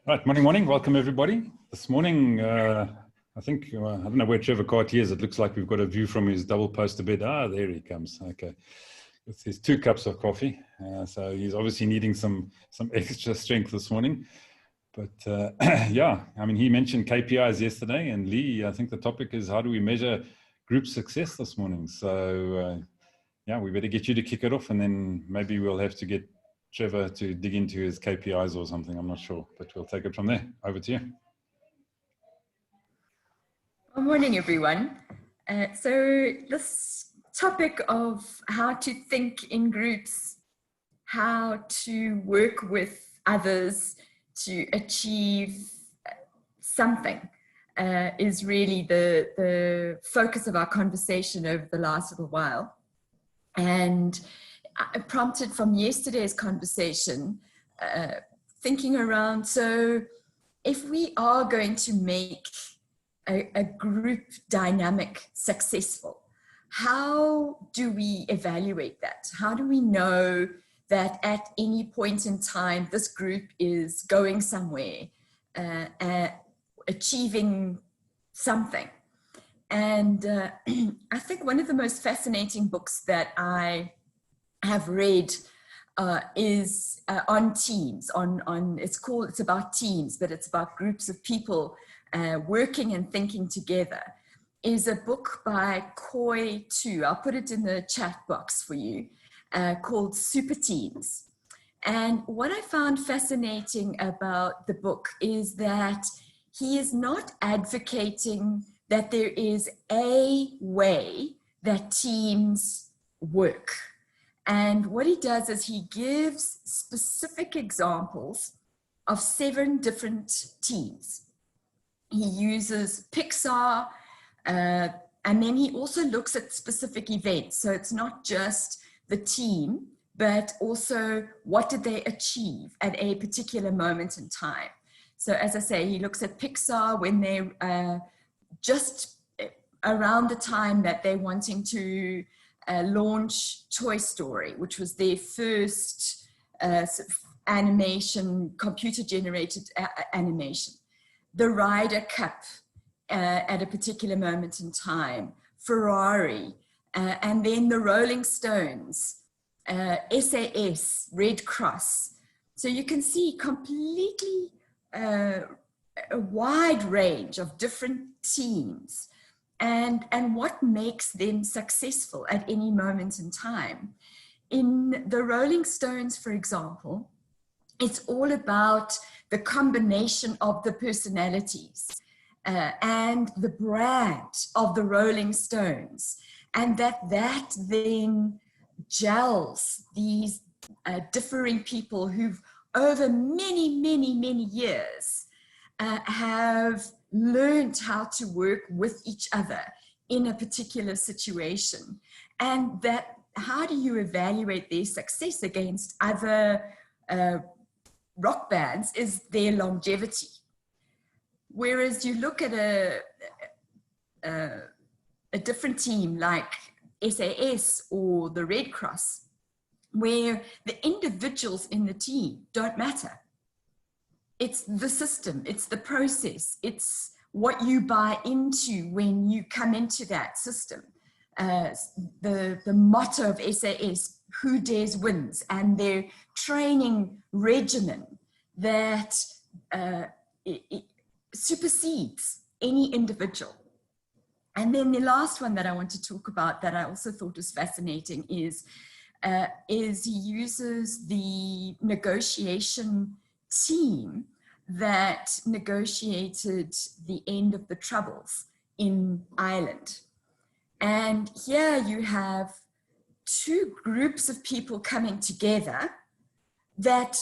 Right, morning. Welcome everybody. This morning, I think, I don't know where Trevor Carty is. It looks like we've got a view from his double poster bed. Ah, there he comes. Okay. With his 2 cups of coffee. So he's obviously needing some extra strength this morning. But yeah, I mean, he mentioned KPIs yesterday, and Lee, I think the topic is how do we measure group success this morning? So yeah, we better get you to kick it off, and then maybe we'll have to get Trevor to dig into his KPIs or something. I'm not sure, but we'll take it from there. Over to you. Good morning, everyone. So this topic of how to think in groups, how to work with others to achieve something is really the focus of our conversation over the last little while. And prompted from yesterday's conversation, thinking around, so if we are going to make a group dynamic successful, how do we evaluate that? How do we know that at any point in time this group is going somewhere, achieving something? And I think one of the most fascinating books that I have read is on teams. It's about teams, but it's about groups of people working and thinking together. Is a book by Koi Tu. I'll put it in the chat box for you, called Super Teams. And what I found fascinating about the book is that he is not advocating that there is a way that teams work. And what he does is he gives specific examples of 7 different teams. He uses Pixar, and then he also looks at specific events. So it's not just the team, but also what did they achieve at a particular moment in time. So as I say, he looks at Pixar when they just around the time that they're wanting to launch Toy Story, which was their first sort of animation, computer-generated animation. The Ryder Cup at a particular moment in time, Ferrari, and then the Rolling Stones, SAS, Red Cross. So you can see completely a wide range of different teams and what makes them successful at any moment in time. In the Rolling Stones, for example, it's all about the combination of the personalities and the brand of the Rolling Stones, and that then gels these differing people who've over many years have learned how to work with each other in a particular situation. And that, how do you evaluate their success against other rock bands is their longevity. Whereas you look at a different team like SAS or the Red Cross, where the individuals in the team don't matter. It's the system, it's the process, it's what you buy into when you come into that system. The motto of SAS, who dares wins, and their training regimen that it supersedes any individual. And then the last one that I want to talk about that I also thought was fascinating is he uses the negotiation team that negotiated the end of the Troubles in Ireland. And here you have 2 groups of people coming together that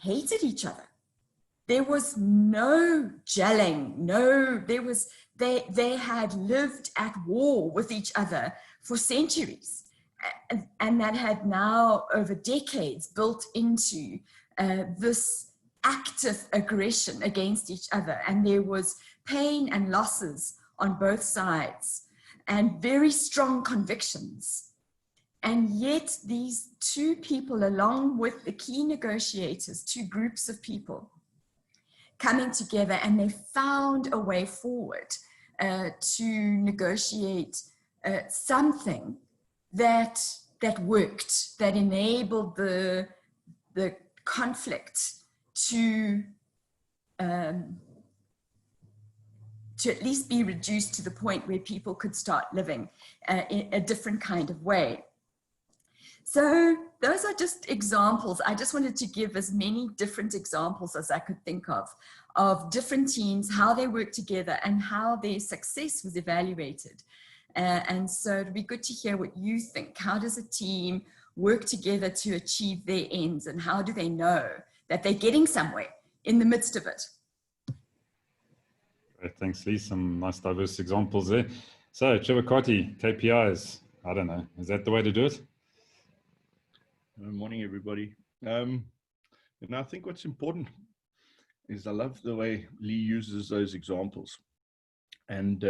hated each other. There was no gelling, they had lived at war with each other for centuries. And that had now over decades built into this active aggression against each other. And there was pain and losses on both sides and very strong convictions. And yet these 2 people, along with the key negotiators, 2 groups of people, coming together, and they found a way forward to negotiate something that worked, that enabled the conflict to at least be reduced to the point where people could start living in a different kind of way. So those are just examples. I just wanted to give as many different examples as I could think of different teams, how they work together and how their success was evaluated. And so it'd be good to hear what you think. How does a team work together to achieve their ends, and how do they know that they're getting somewhere in the midst of it? Great, thanks, Lee. Some nice diverse examples there. So, Chivakati, KPIs, I don't know, is that the way to do it? Good morning, everybody. And I think what's important is I love the way Lee uses those examples. And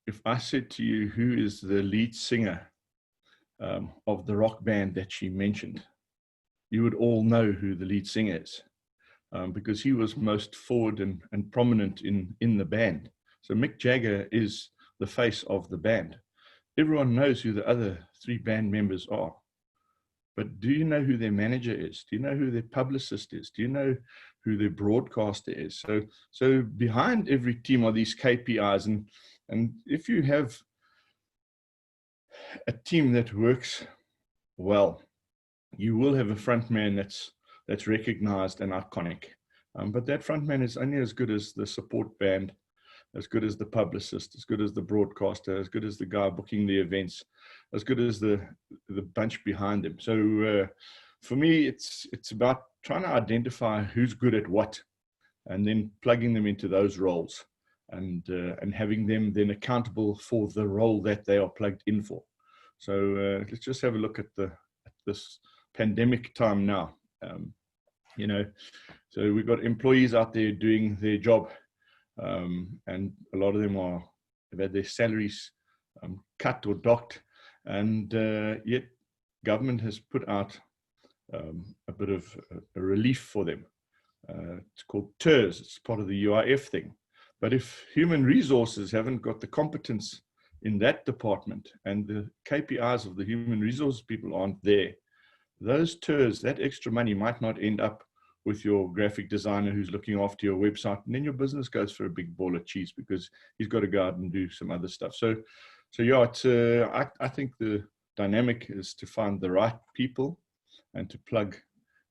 if I said to you, who is the lead singer of the rock band that she mentioned, you would all know who the lead singer is, because he was most forward and prominent in the band. So Mick Jagger is the face of the band. Everyone knows who the other three band members are. But do you know who their manager is? Do you know who their publicist is? Do you know who their broadcaster is? So behind every team are these KPIs. And if you have a team that works well, you will have a front man that's recognized and iconic. But that front man is only as good as the support band, as good as the publicist, as good as the broadcaster, as good as the guy booking the events, as good as the bunch behind them. So for me, it's about trying to identify who's good at what, and then plugging them into those roles, and having them then accountable for the role that they are plugged in for. So let's just have a look at this pandemic time now. So we've got employees out there doing their job. And a lot of them have had their salaries cut or docked, and yet government has put out a bit of a relief for them. It's called TERS. It's part of the UIF thing. But if human resources haven't got the competence in that department, and the KPIs of the human resources people aren't there, those TERS, that extra money might not end up with your graphic designer who's looking after your website, and then your business goes for a big ball of cheese because he's got to go out and do some other stuff. So yeah, it's I think the dynamic is to find the right people and to plug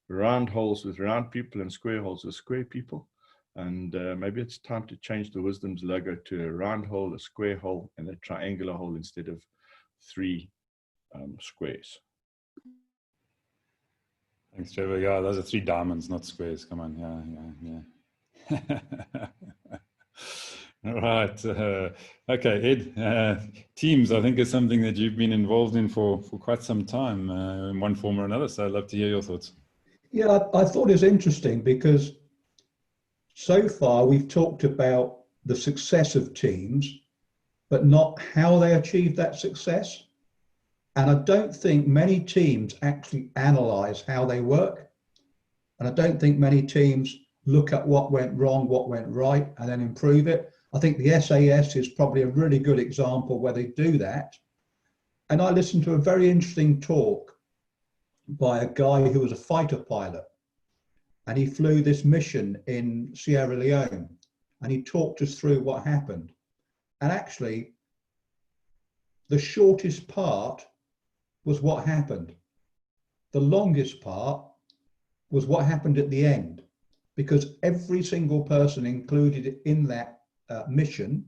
round holes with round people and square holes with square people. And maybe it's time to change the Wisdom's logo to a round hole, a square hole, and a triangular hole instead of 3 squares. Thanks, Trevor. Yeah, those are 3 diamonds, not squares. Come on, yeah. All right. Okay, Ed. Teams, I think, is something that you've been involved in for quite some time in one form or another. So I'd love to hear your thoughts. Yeah, I thought it was interesting because so far we've talked about the success of teams, but not how they achieve that success. And I don't think many teams actually analyze how they work. And I don't think many teams look at what went wrong, what went right, and then improve it. I think the SAS is probably a really good example where they do that. And I listened to a very interesting talk by a guy who was a fighter pilot. And he flew this mission in Sierra Leone. And he talked us through what happened. And actually, the shortest part was what happened. The longest part was what happened at the end, because every single person included in that mission,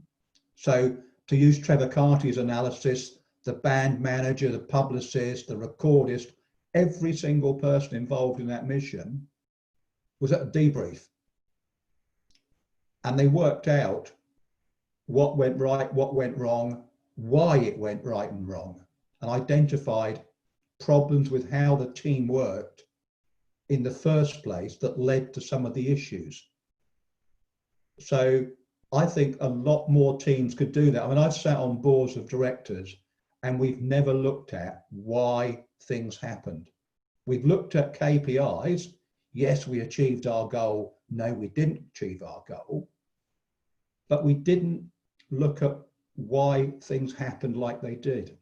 so to use Trevor Carty's analysis, the band manager, the publicist, the recordist, every single person involved in that mission was at a debrief. And they worked out what went right, what went wrong, why it went right and wrong, and identified problems with how the team worked in the first place that led to some of the issues. So I think a lot more teams could do that. I mean, I've sat on boards of directors and we've never looked at why things happened. We've looked at KPIs. yes, we achieved our goal. No, we didn't achieve our goal. But we didn't look at why things happened like they did.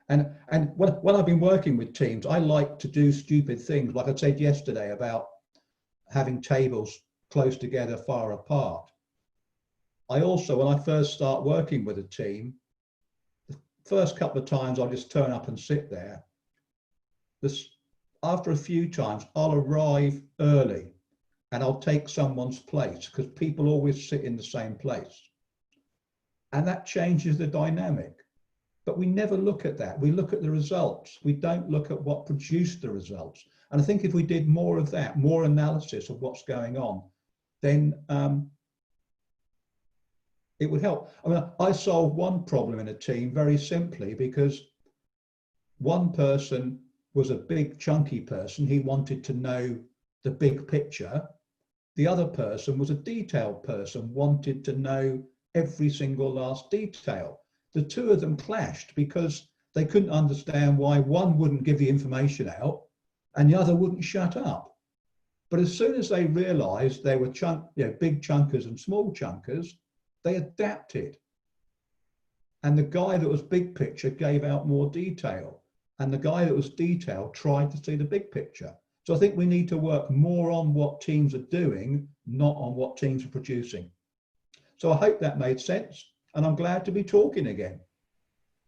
And when I've been working with teams, I like to do stupid things, like I said yesterday about having tables close together, far apart. I also, when I first start working with a team, the first couple of times I'll just turn up and sit there. After a few times, I'll arrive early and I'll take someone's place, because people always sit in the same place. And that changes the dynamic. But we never look at that. We look at the results. We don't look at what produced the results. And I think if we did more of that, more analysis of what's going on, then it would help. I mean, I solved one problem in a team very simply because one person was a big, chunky person. He wanted to know the big picture. The other person was a detailed person, wanted to know every single last detail. The two of them clashed because they couldn't understand why one wouldn't give the information out and the other wouldn't shut up. But as soon as they realized they were big chunkers and small chunkers, they adapted. And the guy that was big picture gave out more detail. And the guy that was detailed tried to see the big picture. So I think we need to work more on what teams are doing, not on what teams are producing. So I hope that made sense. And I'm glad to be talking again.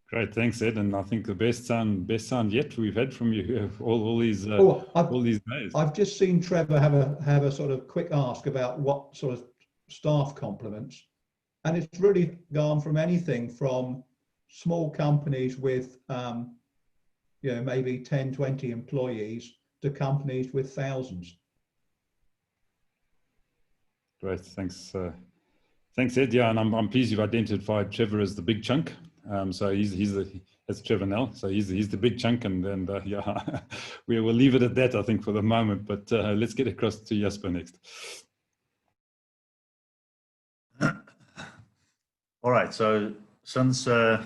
Great, thanks, Ed. And I think the best sound yet we've had from you all these days. I've just seen Trevor have a sort of quick ask about what sort of staff compliments, and it's really gone from anything from small companies with maybe 10, 20 employees to companies with thousands. Great, thanks. Thanks, Ed. Yeah, and I'm pleased you've identified Trevor as the big chunk. So that's Trevor Nell. So he's the big chunk, and yeah, we will leave it at that, I think, for the moment. But let's get across to Jasper next. All right. So since I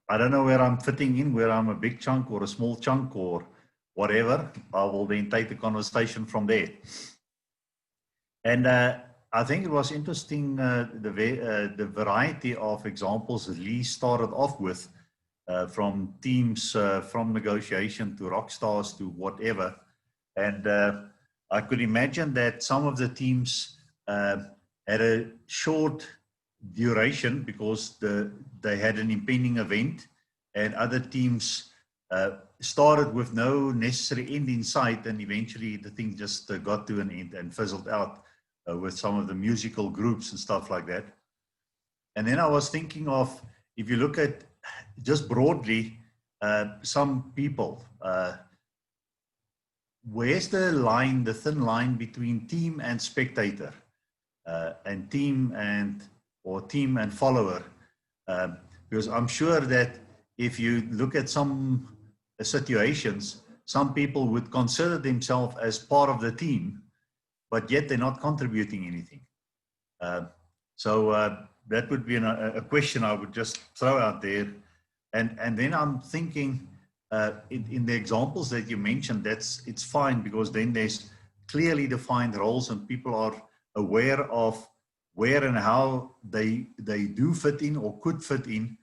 don't know where I'm fitting in, where I'm a big chunk or a small chunk or whatever, I will then take the conversation from there. And I think it was interesting, the variety of examples that Lee started off with, from teams, from negotiation to rock stars to whatever. And I could imagine that some of the teams had a short duration because they had an impending event, and other teams started with no necessary end in sight, and eventually the thing just got to an end and fizzled out. With some of the musical groups and stuff like that. And then I was thinking of, if you look at just broadly, some people, where's the line, the thin line between team and spectator, and team and follower? Because I'm sure that if you look at some situations, some people would consider themselves as part of the team, but yet they're not contributing anything. So that would be a question I would just throw out there. And then I'm thinking, in the examples that you mentioned, it's fine, because then there's clearly defined roles and people are aware of where and how they do fit in or could fit in.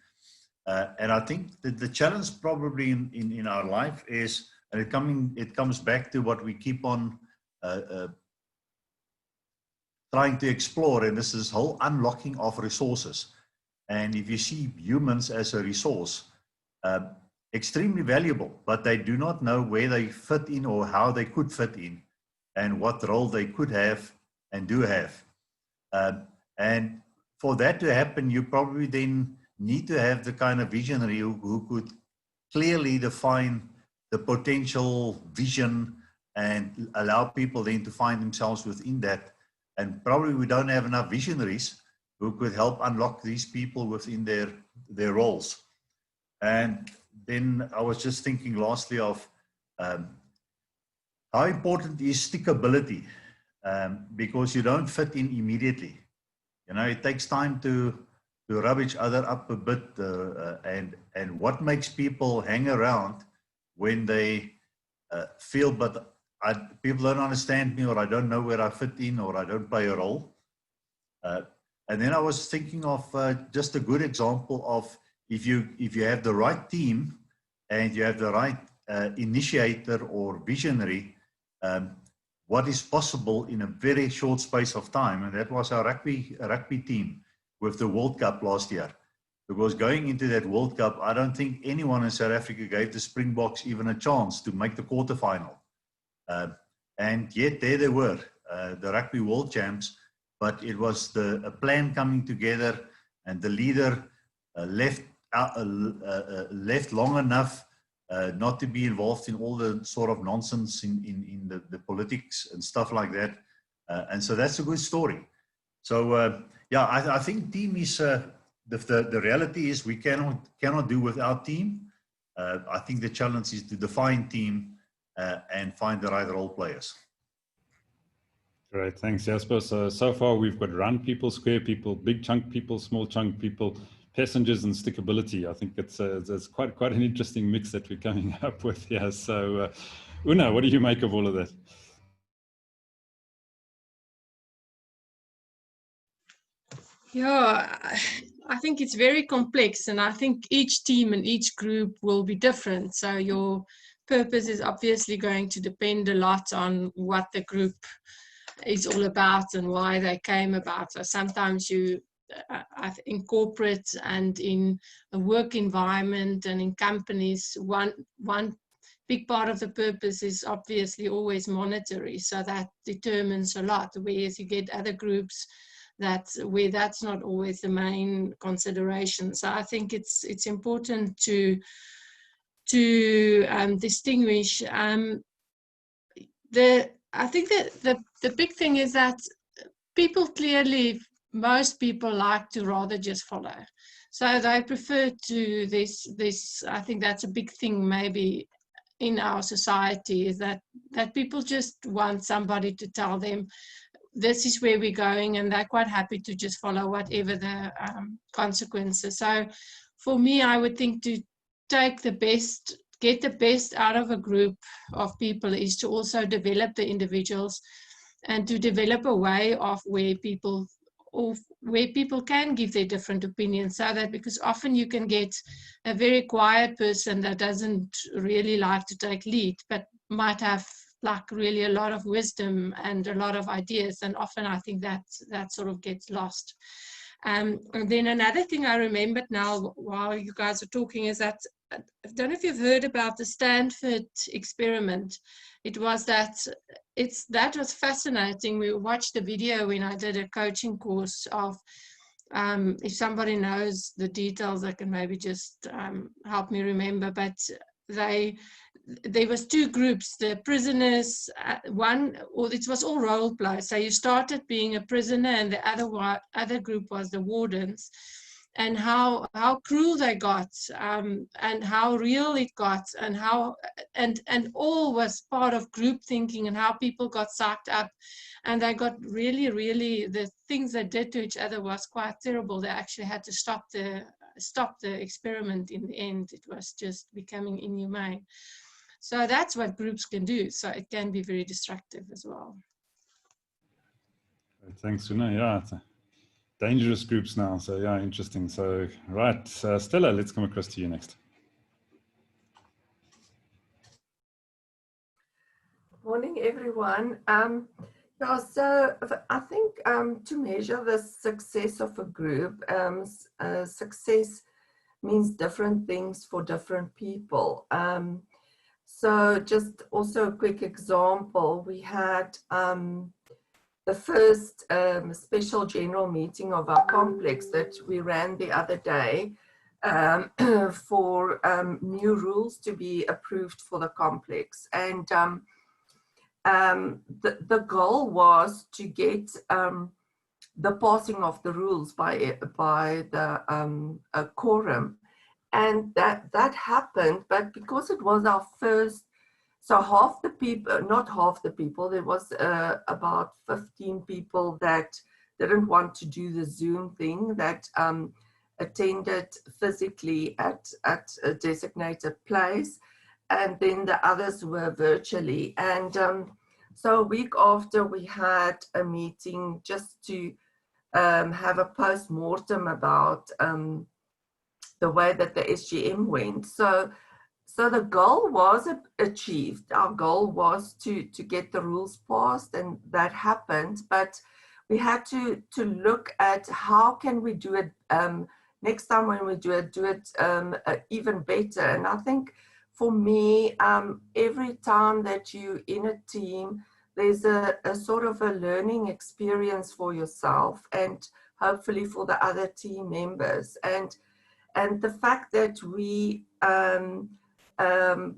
And I think that the challenge probably in our life is, and it comes back to what we keep on trying to explore, and this is whole unlocking of resources. And if you see humans as a resource, extremely valuable, but they do not know where they fit in or how they could fit in and what role they could have and do have. And for that to happen, you probably then need to have the kind of visionary who could clearly define the potential vision and allow people then to find themselves within that. And probably we don't have enough visionaries who could help unlock these people within their roles. And then I was just thinking lastly of how important is stickability, because you don't fit in immediately. You know, it takes time to rub each other up a bit, and what makes people hang around when they feel but people don't understand me, or I don't know where I fit in, or I don't play a role. And then I was thinking of just a good example of if you have the right team and you have the right initiator or visionary, what is possible in a very short space of time. And that was our rugby team with the World Cup last year. Because going into that World Cup, I don't think anyone in South Africa gave the Springboks even a chance to make the quarterfinal. And yet there they were, the rugby world champs, but it was a plan coming together, and the leader left long enough not to be involved in all the sort of nonsense in the politics and stuff like that. And so that's a good story. So yeah, I think team is, the reality is we cannot do without team. I think the challenge is to define team and find the right role players. Great, thanks, Jasper. So far we've got run people, square people, big chunk people, small chunk people, passengers, and stickability. I think it's quite an interesting mix that we're coming up with here. So Una, what do you make of all of that? Yeah, I think it's very complex, and I think each team and each group will be different. So your purpose is obviously going to depend a lot on what the group is all about and why they came about. So sometimes in corporate and in a work environment and in companies, one big part of the purpose is obviously always monetary. So that determines a lot, whereas you get other groups where that's not always the main consideration. So I think it's important to distinguish. I think that the big thing is that most people like to rather just follow. So they prefer to this. I think that's a big thing maybe in our society, is that people just want somebody to tell them this is where we're going, and they're quite happy to just follow whatever the consequences. So for me, I would think to get the best out of a group of people is to also develop the individuals and to develop a way of where people can give their different opinions, so that, because often you can get a very quiet person that doesn't really like to take lead, but might have like really a lot of wisdom and a lot of ideas, and often I think that sort of gets lost. And then another thing I remembered now while you guys are talking is that, I don't know if you've heard about the Stanford experiment. That was fascinating. We watched the video when I did a coaching course of, if somebody knows the details, they can maybe just help me remember, but there was two groups, the prisoners, it was all role play. So you started being a prisoner, and the other group was the wardens, and how cruel they got, and how real it got, and how and all was part of group thinking, and how people got sucked up, and they got really the things they did to each other was quite terrible. They actually had to stop the experiment in the end. It was just becoming inhumane. So that's what groups can do. So it can be very destructive as well. Thanks, Una. Yeah, it's dangerous groups now. So yeah, interesting. So right, Stella, let's come across to you next. Morning, everyone. Yeah, so I think to measure the success of a group, success means different things for different people. So just also a quick example, we had the first special general meeting of our complex that we ran the other day for new rules to be approved for the complex. And the goal was to get the passing of the rules by the quorum. And that happened, but because it was our first, so half the people, not half the people, there was about 15 people that didn't want to do the Zoom thing, that attended physically at a designated place. and then the others were virtually. And so a week after, we had a meeting just to have a post-mortem about the way that the SGM went. So the goal was achieved. Our goal was to get the rules passed, and that happened. But we had to look at how can we do it next time when we do it even better. And I think for me, every time that you in a team, there's a sort of a learning experience for yourself and hopefully for the other team members. And the fact that we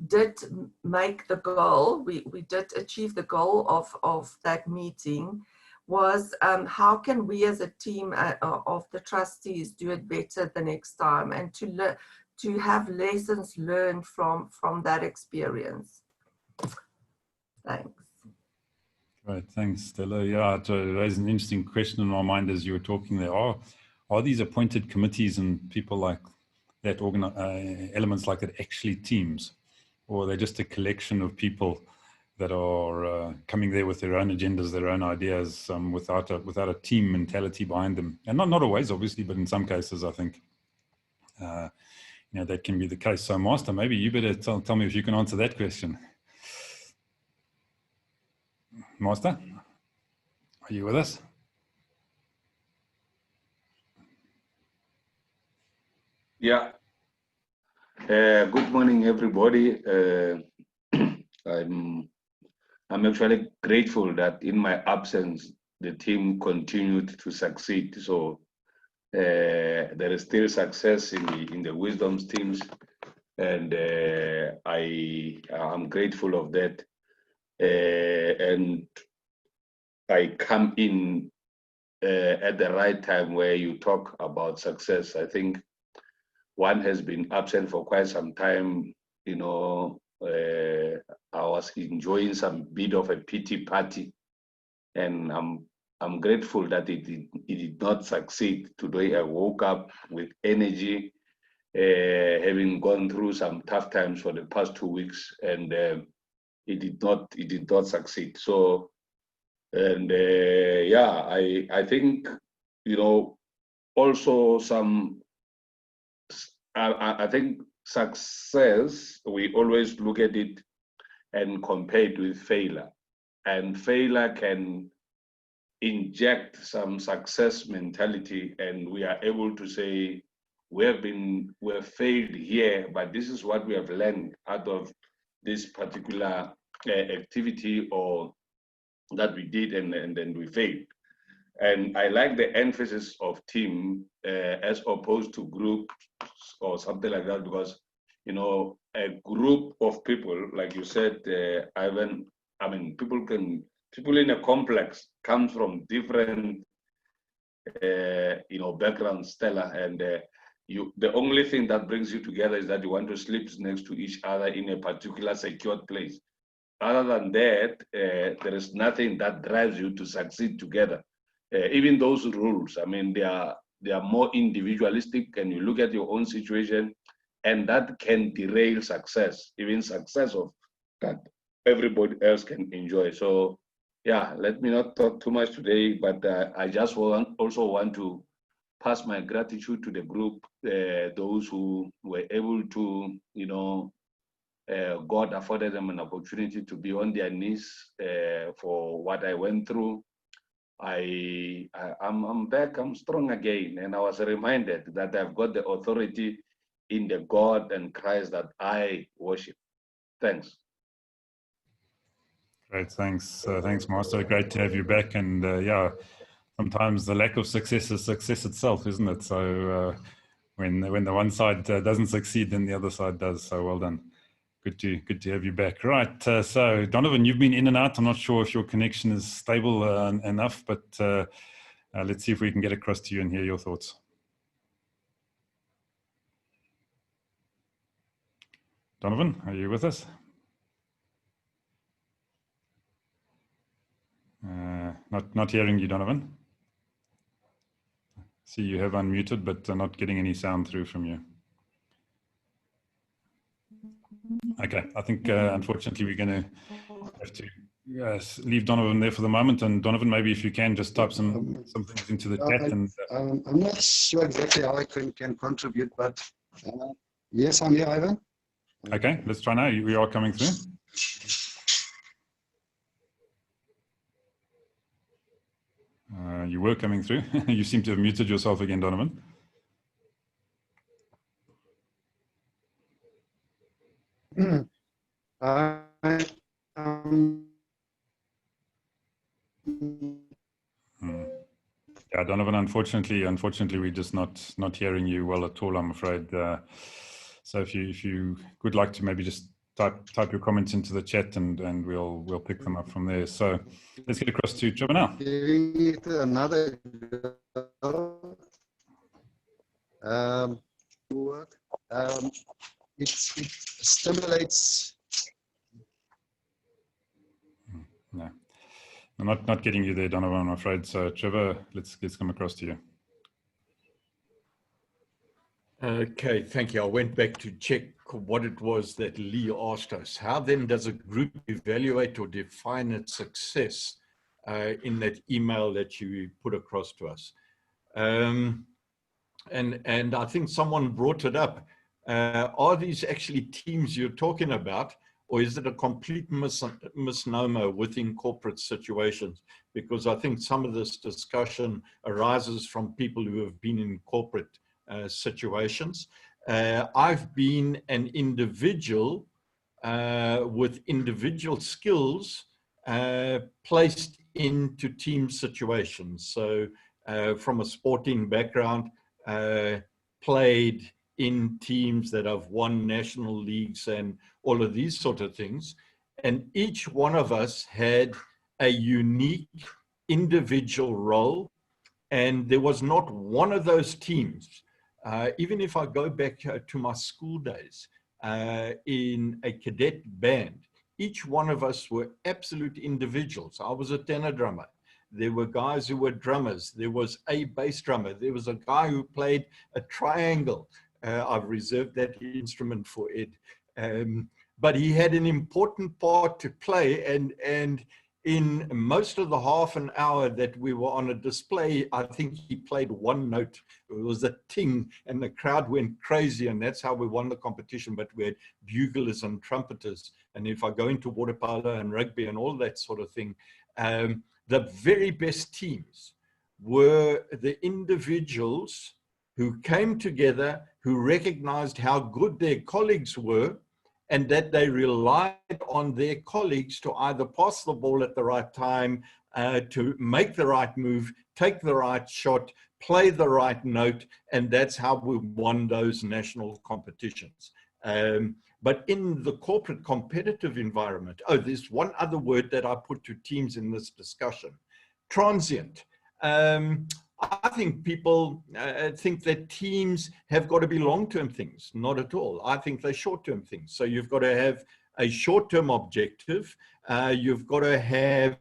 did make the goal, we did achieve the goal of that meeting, was how can we as a team of the trustees do it better the next time, and to have lessons learned from that experience. Thanks. Right, thanks, Stella. Yeah, to raise an interesting question in my mind as you were talking there. Are these appointed committees and people like that, elements like that, actually teams? Or are they just a collection of people that are coming there with their own agendas, their own ideas, without a team mentality behind them? And not always, obviously, but in some cases, I think, that can be the case. So, Master, maybe you better tell me if you can answer that question. Master, are you with us? Yeah. Good morning, everybody. I'm actually grateful that in my absence, the team continued to succeed. So there is still success in the wisdoms teams, and I'm grateful of that. And I come in at the right time where you talk about success. I think one has been absent for quite some time. I was enjoying some bit of a pity party, and I'm grateful that it did not succeed. Today I woke up with energy, having gone through some tough times for the past 2 weeks, and it did not succeed. So, and yeah, I think also I think success, we always look at it and compare it with failure, and failure can inject some success mentality, and we are able to say we've failed here, but this is what we have learned out of this particular activity or that we did, and then we failed. And I like the emphasis of team as opposed to group or something like that, because a group of people, like you said, Ivan, I mean, people in a complex comes from different backgrounds, Stella, and the only thing that brings you together is that you want to sleep next to each other in a particular secured place. Other than that, there is nothing that drives you to succeed together. Even those rules, I mean, they are more individualistic, and you look at your own situation, and that can derail success, even success of that everybody else can enjoy. So, yeah, let me not talk too much today, but I just also want to pass my gratitude to the group, those who were able to, God afforded them an opportunity to be on their knees for what I went through. I'm back, I'm strong again, and I was reminded that I've got the authority in the God and Christ that I worship. Thanks. Great, thanks, Master. Great to have you back. And yeah, sometimes the lack of success is success itself, isn't it? So when the one side doesn't succeed, then the other side does. So well done. Good to have you back. Right. So Donovan, you've been in and out. I'm not sure if your connection is stable enough, but let's see if we can get across to you and hear your thoughts. Donovan, are you with us? Not hearing you, Donovan. See, you have unmuted, but not getting any sound through from you. Okay, I think unfortunately we're going to have to leave Donovan there for the moment. And Donovan, maybe if you can just type some things into the chat. And I'm not sure exactly how I can contribute, but yes, I'm here, Ivan. okay, let's try now. We are coming through. You were coming through. You seem to have muted yourself again, Donovan. Yeah, Donovan, unfortunately, we're just not hearing you well at all, I'm afraid. So if you would like to maybe just type your comments into the chat, and we'll pick them up from there. So let's get across to Trevor now. Giving it another work. It stimulates. No, I'm not getting you there, Donovan, I'm afraid. So Trevor, let's come across to you. Okay, thank you. I went back to check what it was that Lee asked us. How then does a group evaluate or define its success in that email that you put across to us? And I think someone brought it up. Are these actually teams you're talking about, or is it a complete misnomer within corporate situations? Because I think some of this discussion arises from people who have been in corporate situations. I've been an individual with individual skills placed into team situations. So from a sporting background, played in teams that have won national leagues and all of these sort of things. And each one of us had a unique individual role. And there was not one of those teams, even if I go back to my school days in a cadet band, each one of us were absolute individuals. I was a tenor drummer. There were guys who were drummers. There was a bass drummer. There was a guy who played a triangle. I've reserved that instrument for Ed. But he had an important part to play. And in most of the half an hour that we were on a display, I think he played one note. It was a ting, and the crowd went crazy, and that's how we won the competition. But we had buglers and trumpeters. And if I go into water polo and rugby and all that sort of thing, the very best teams were the individuals who came together, who recognized how good their colleagues were, and that they relied on their colleagues to either pass the ball at the right time, to make the right move, take the right shot, play the right note, and that's how we won those national competitions. But in the corporate competitive environment, there's one other word that I put to teams in this discussion: transient. I think people think that teams have got to be long-term things. Not at all. I think they're short-term things. So you've got to have a short-term objective. You've got to have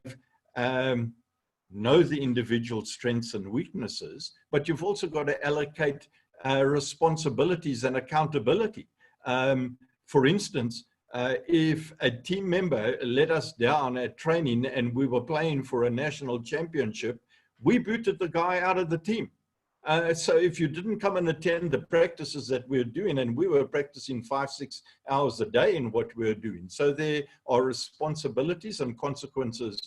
know the individual strengths and weaknesses, but you've also got to allocate responsibilities and accountability. For instance, if a team member let us down at training and we were playing for a national championship, we booted the guy out of the team. So if you didn't come and attend the practices that we're doing, and we were practicing 5-6 hours a day in what we're doing. So there are responsibilities and consequences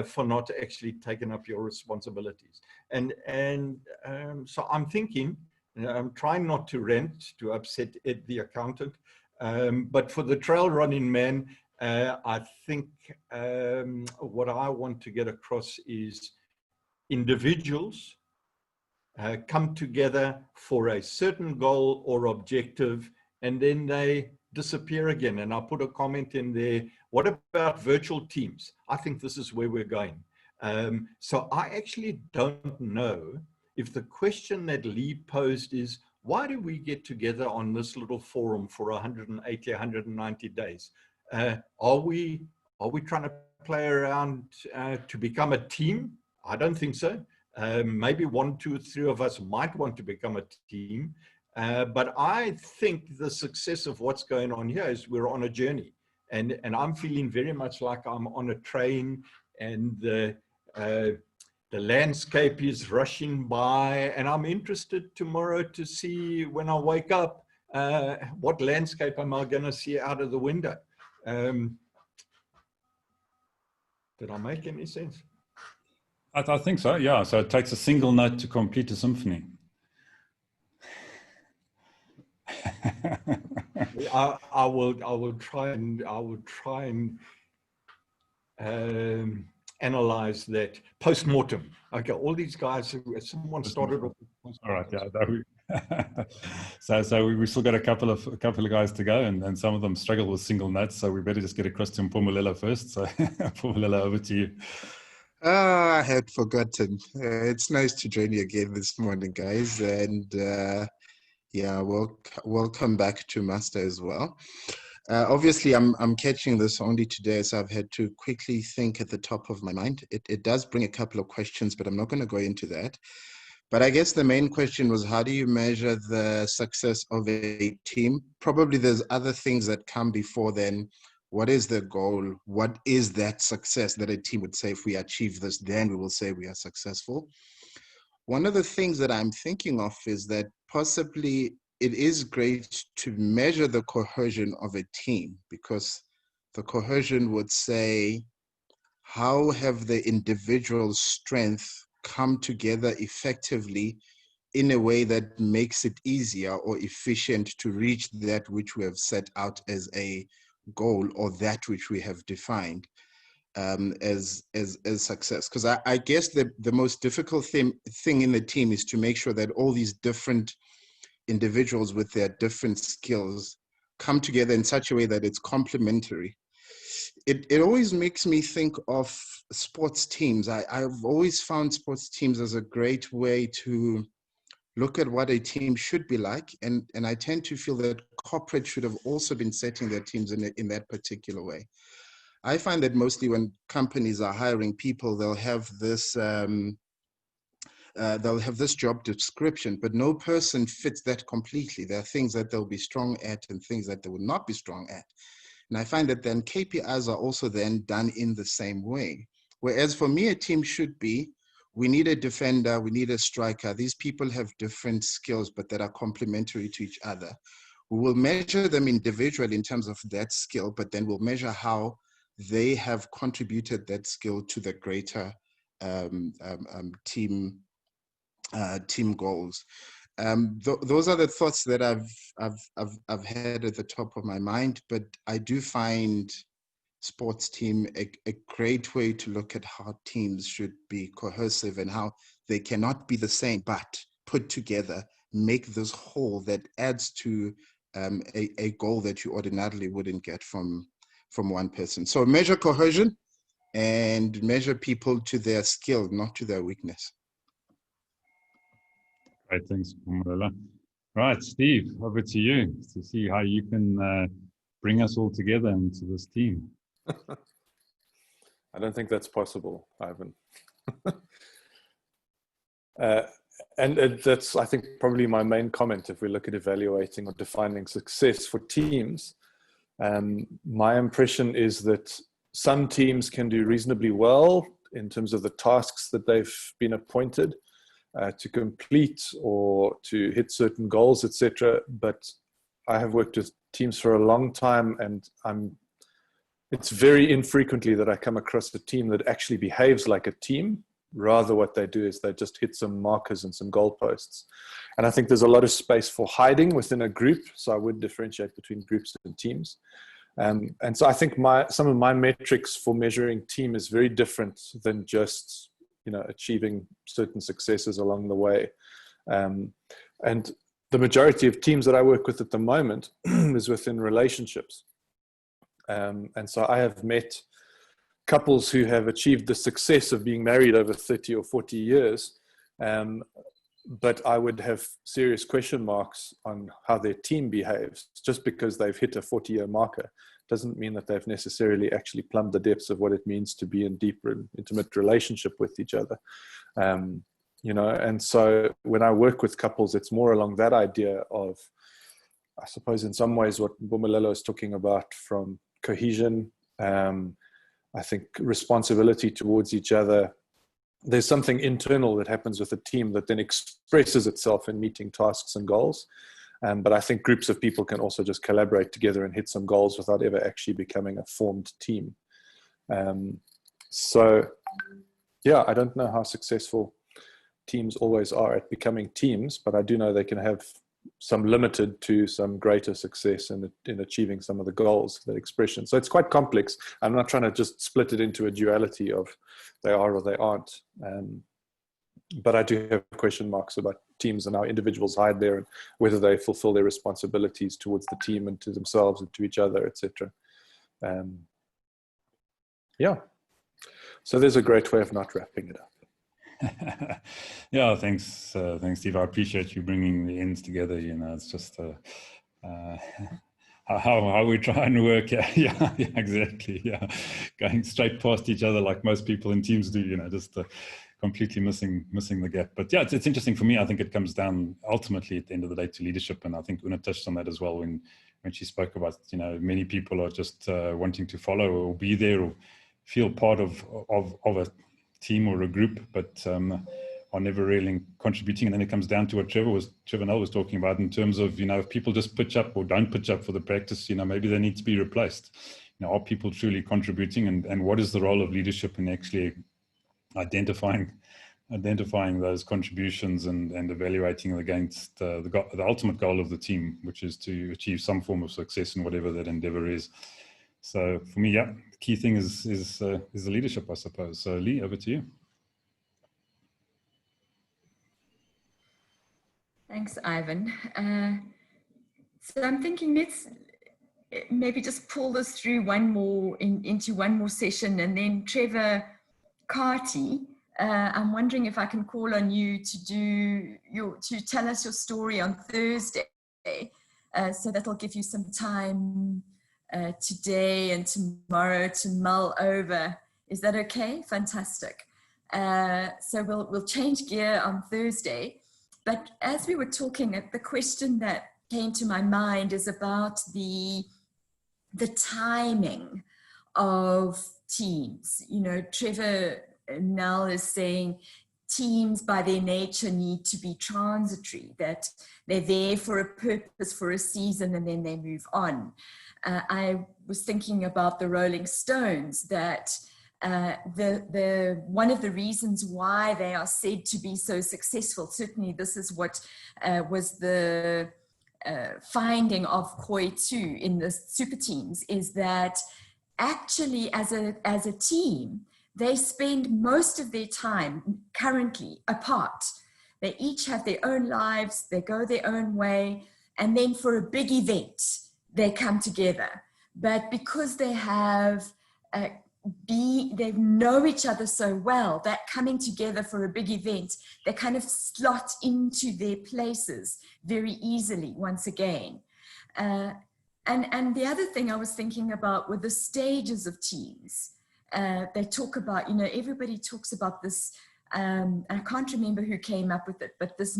for not actually taking up your responsibilities. And so I'm thinking, I'm trying not to rant to upset Ed the accountant, but for the trail running man, I think what I want to get across is individuals come together for a certain goal or objective, and then they disappear again. And I'll put a comment in there. What about virtual teams? I think this is where we're going. So I actually don't know if the question that Lee posed is, why do we get together on this little forum for 180, 190 days? Are we trying to play around to become a team? I don't think so. Maybe 1, 2, 3 of us might want to become a team. But I think the success of what's going on here is we're on a journey. And I'm feeling very much like I'm on a train, and the landscape is rushing by, and I'm interested tomorrow to see, when I wake up, what landscape am I going to see out of the window? Did I make any sense? I think so, yeah. So it takes a single note to complete a symphony. I will try and analyze that post-mortem. Okay, all these guys, someone started off. All right, yeah. So we still got a couple of guys to go, and some of them struggle with single notes. So we better just get across to Mpumelelo first. So Mpumelelo, over to you. I had forgotten. It's nice to join you again this morning, guys, and yeah, welcome back to Master as well. Obviously, I'm catching this only today, so I've had to quickly think at the top of my mind. It does bring a couple of questions, but I'm not going to go into that. But I guess the main question was, how do you measure the success of a team? Probably there's other things that come before then. What is the goal? What is that success that a team would say, if we achieve this, then we will say we are successful? One of the things that I'm thinking of is that possibly it is great to measure the cohesion of a team, because the cohesion would say, how have the individual strength come together effectively in a way that makes it easier or efficient to reach that which we have set out as a goal, or that which we have defined as success. Because I guess the most difficult thing in the team is to make sure that all these different individuals with their different skills come together in such a way that it's complementary. It always makes me think of sports teams. I've always found sports teams as a great way to look at what a team should be like, and I tend to feel that corporate should have also been setting their teams in that particular way. I find that mostly when companies are hiring people, they'll have this job description, but no person fits that completely. There are things that they'll be strong at and things that they will not be strong at. And I find that then KPIs are also then done in the same way. Whereas for me, a team should be, we need a defender, we need a striker. These people have different skills, but that are complementary to each other. We will measure them individually in terms of that skill, but then we'll measure how they have contributed that skill to the greater team goals. Those are the thoughts that I've had at the top of my mind, but I do find sports team a great way to look at how teams should be cohesive and how they cannot be the same, but put together, make this whole that adds to a goal that you ordinarily wouldn't get from one person. So measure cohesion and measure people to their skill, not to their weakness. Great, thanks, Mpumelelo. Right, Steve, over to you to see how you can bring us all together into this team. I don't think that's possible, Ivan. And that's, I think, probably my main comment if we look at evaluating or defining success for teams. My impression is that some teams can do reasonably well in terms of the tasks that they've been appointed to complete or to hit certain goals, etc. But I have worked with teams for a long time, and it's very infrequently that I come across a team that actually behaves like a team. Rather, what they do is they just hit some markers and some goalposts. And I think there's a lot of space for hiding within a group. So I would differentiate between groups and teams. And so I think some of my metrics for measuring team is very different than just, achieving certain successes along the way. And the majority of teams that I work with at the moment is within relationships. And so I have met couples who have achieved the success of being married over 30 or 40 years, but I would have serious question marks on how their team behaves. Just because they've hit a 40-year marker doesn't mean that they've necessarily actually plumbed the depths of what it means to be in deep and intimate relationship with each other. you know. And so when I work with couples, it's more along that idea of, I suppose in some ways what Mpumelelo is talking about, from cohesion, I think responsibility towards each other. There's something internal that happens with a team that then expresses itself in meeting tasks and goals. But I think groups of people can also just collaborate together and hit some goals without ever actually becoming a formed team. So yeah, I don't know how successful teams always are at becoming teams, but I do know they can have some limited to some greater success in achieving some of the goals, that expression. So it's quite complex. I'm not trying to just split it into a duality of they are or they aren't. But I do have question marks about teams and how individuals hide there, and whether they fulfill their responsibilities towards the team and to themselves and to each other, etc. Yeah. So there's a great way of not wrapping it up. Yeah, thanks, thanks, Steve. I appreciate you bringing the ends together. You know, it's just how we try and work. Yeah, exactly. Yeah, going straight past each other like most people in teams do. You know, just completely missing the gap. But yeah, it's interesting for me. I think it comes down ultimately at the end of the day to leadership, and I think Una touched on that as well when she spoke about, you know, many people are just wanting to follow or be there or feel part of a team or a group, but are never really contributing. And then it comes down to what Trevor Null was talking about in terms of, you know, if people just pitch up or don't pitch up for the practice, you know, maybe they need to be replaced. You know, are people truly contributing, and what is the role of leadership in actually identifying those contributions and evaluating it against the ultimate goal of the team, which is to achieve some form of success in whatever that endeavor is. So for me, yeah, the key thing is the leadership, I suppose. So Lee, over to you. Thanks, Ivan. So I'm thinking let's maybe just pull this through into one more session, and then Trevor Carty, I'm wondering if I can call on you to tell us your story on Thursday. So that'll give you some time today and tomorrow to mull over. Is that okay? Fantastic. So we'll change gear on Thursday. But as we were talking, the question that came to my mind is about the timing of teams. You know, Trevor Null is saying teams by their nature need to be transitory, that they're there for a purpose, for a season, and then they move on. I was thinking about the Rolling Stones, that one of the reasons why they are said to be so successful, certainly this is what was the finding of Koi 2 in the super teams, is that actually as a team, they spend most of their time currently apart. They each have their own lives, they go their own way, and then for a big event, they come together. But because they they know each other so well, that coming together for a big event, they kind of slot into their places very easily once again. And the other thing I was thinking about were the stages of teams. They talk about, you know, everybody talks about this, I can't remember who came up with it, but this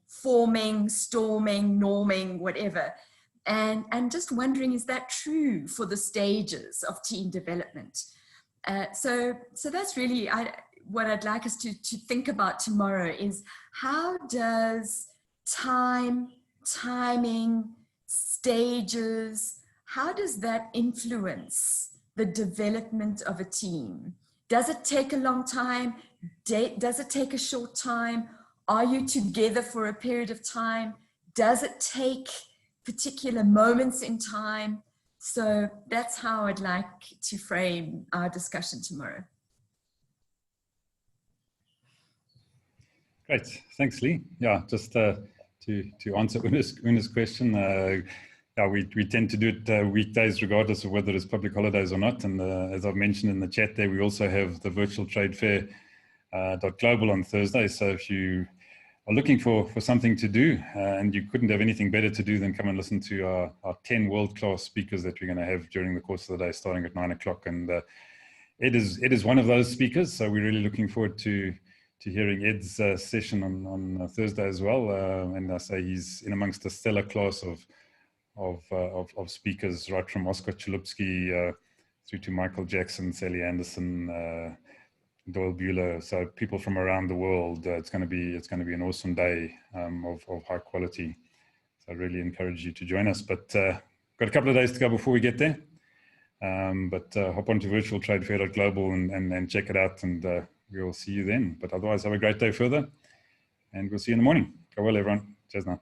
forming, storming, norming, whatever. And just wondering, is that true for the stages of team development? So that's really what I'd like us to think about tomorrow, is how does timing, stages, how does that influence the development of a team? Does it take a long time? Does it take a short time? Are you together for a period of time? Does it take particular moments in time? So that's how I'd like to frame our discussion tomorrow. Great, thanks, Lee. Yeah, just to answer Una's question, yeah, we tend to do it weekdays regardless of whether it's public holidays or not. And as I've mentioned in the chat there, we also have the virtual trade fair .global on Thursday. So if you are looking for something to do and you couldn't have anything better to do than come and listen to our 10 world-class speakers that we're going to have during the course of the day, starting at 9 o'clock. And it is one of those speakers. So we're really looking forward to hearing Ed's session on Thursday as well. And I say he's in amongst a stellar class of speakers, right from Oscar Chalupsky through to Michael Jackson, Sally Anderson, Doyle Bueller. So people from around the world. It's going to be an awesome day of high quality. So I really encourage you to join us. But got a couple of days to go before we get there. But hop onto virtualtradefair.global and check it out, and we'll see you then. But otherwise, have a great day further, and we'll see you in the morning. Go well, everyone. Cheers now.